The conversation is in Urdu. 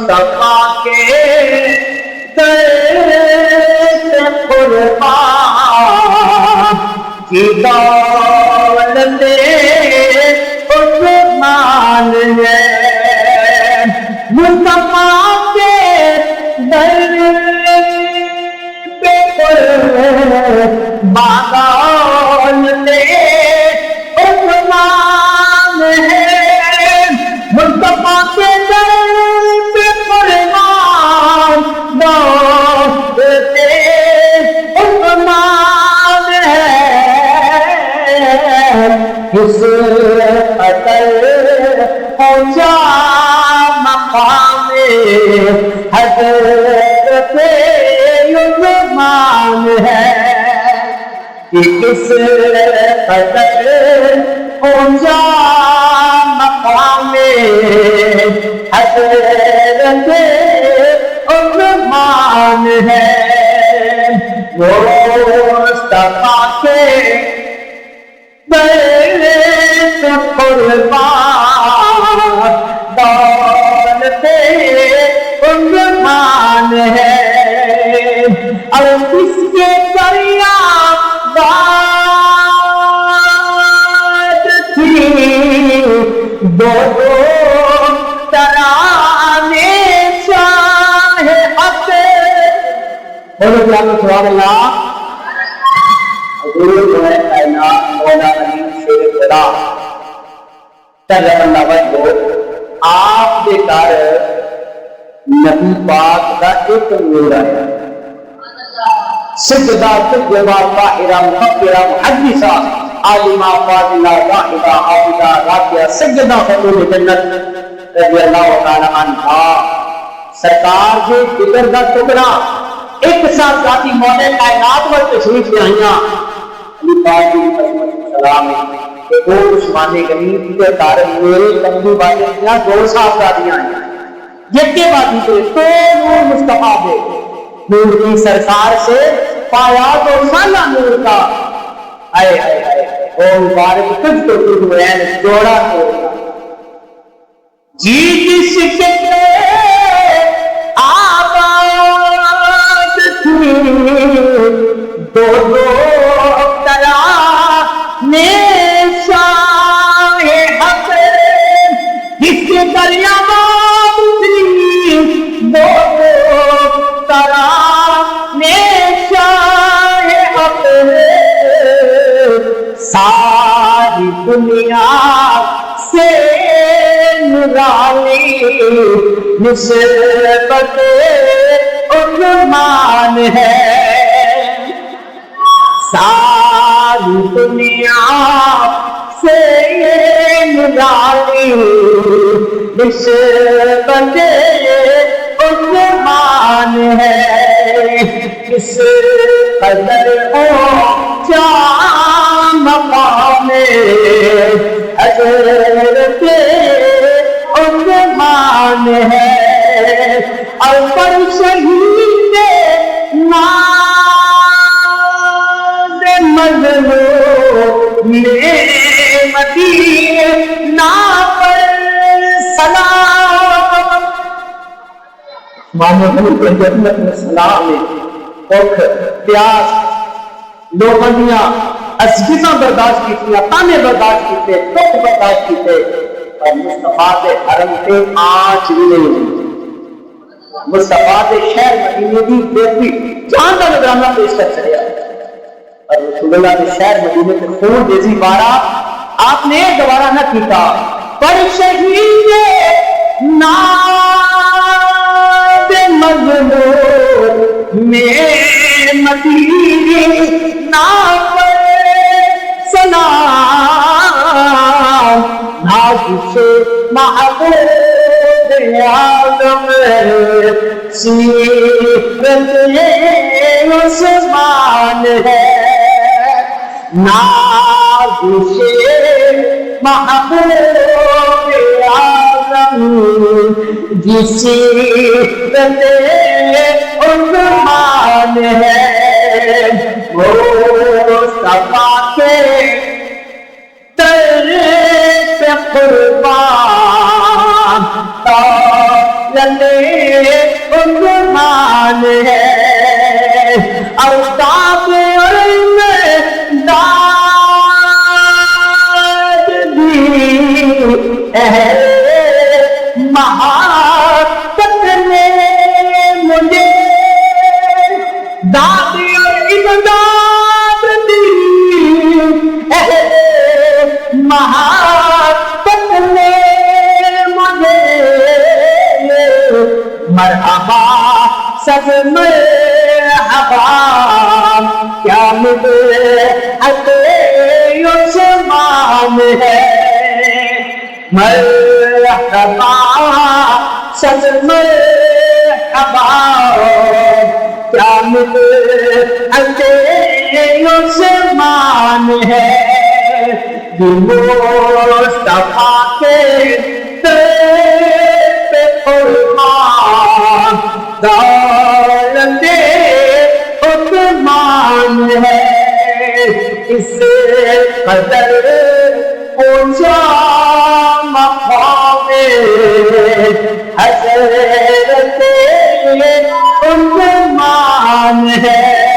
مصطفیٰ کے در سے قربان کی دولت عثمان ہے مصطفیٰ کے در پہ قربان عثمان ہے مصطفیٰ کے در پہ قربان عثمان ہے اس قدر پہنچا مقام حضرت عثمان ہے کہ کس قدر پہنچا مقام حضرت عثمان ہے وہ مصطفیٰ کے در سے قربان دولت عثمان ہے اور کس کے قریابات تھی دو ترانے شاہ حق بولو سبحان اللہ حضور جو ہے کائنات مولا علی شیر خدا تجربہ وجہ آپ دے کر نبی پاک کا ایک نور آیا سجدہ تجوہ طاہرہ مقبرہ محدثہ عالمہ فاضلہ واحدہ عابدہ راکعہ سجدہ خطول جنت رضی اللہ تعالی عنہ سرکار کے فکر کا ٹکڑا ایک ساتھ ذاتی مولا کائنات پر تشریف لے آئیاں علی پاک کی سلام ہے کہ وہ عثمان غنی کے کارن میرے لمبی باتیں یہاں دو صاحب دادیاں آئیاں یکے باتیں سے تو نور مصطفیٰ دے نور کی سرکار سے پایا تو سالہ نور کا آئے آئے آئے او مبارک تجھ تو تجھ وین جوڑا توڑا جی جس کے آباد تھی دو ترانے شاہ حق جس کے دریاباد تھی دو ترانے شاہ حق ساری دنیا سے نرالی نسبت عثمان ہے ساری دنیا سے نرالی نسبت عثمان ہے کس قدر اونچا مقام حضرت عثمان ہے اور پر شہید ناز مظلوم مدینہ پر سلام مانو ملک جنت میں سلام ہے بھوک پیاس لوگیاں اسجدہ برداشت کیتے تانے برداشت کیتے دکھ برداشت کیتے اور مصطفیٰ کے حرم پہ آنچ بھی نہیں ہوئی مصطفیٰ کے شہر مدینے کی بیٹی جان کا نظرانہ پیش کر چلیا اور رسول اللہ کے شہر مدینے کے خون جیسی بارہ آپ نے دوبارہ نہ کیتا پر شہید ناد مظلوم میں مدینہ پر سلام نازش محبوب آدم سیرت عثمان ہے نازش محبوب آدم جس سیرت عثمان ہے وہ مصطفیٰ کے در پہ قربان عثمان ہے الطاف علم داد بھی اہل محبت نے مجھے داد اور امداد دی اہل محبت نے مجھے مرحبا سب مرحبا کیا مدحت عثمان ہے مرحبا سب مرحبا کیا مدحت عثمان ہے مصطفیٰ کے پہ قربان دولت عثمان ہے اس قدر اونچا مقام حضرت عثمان ہے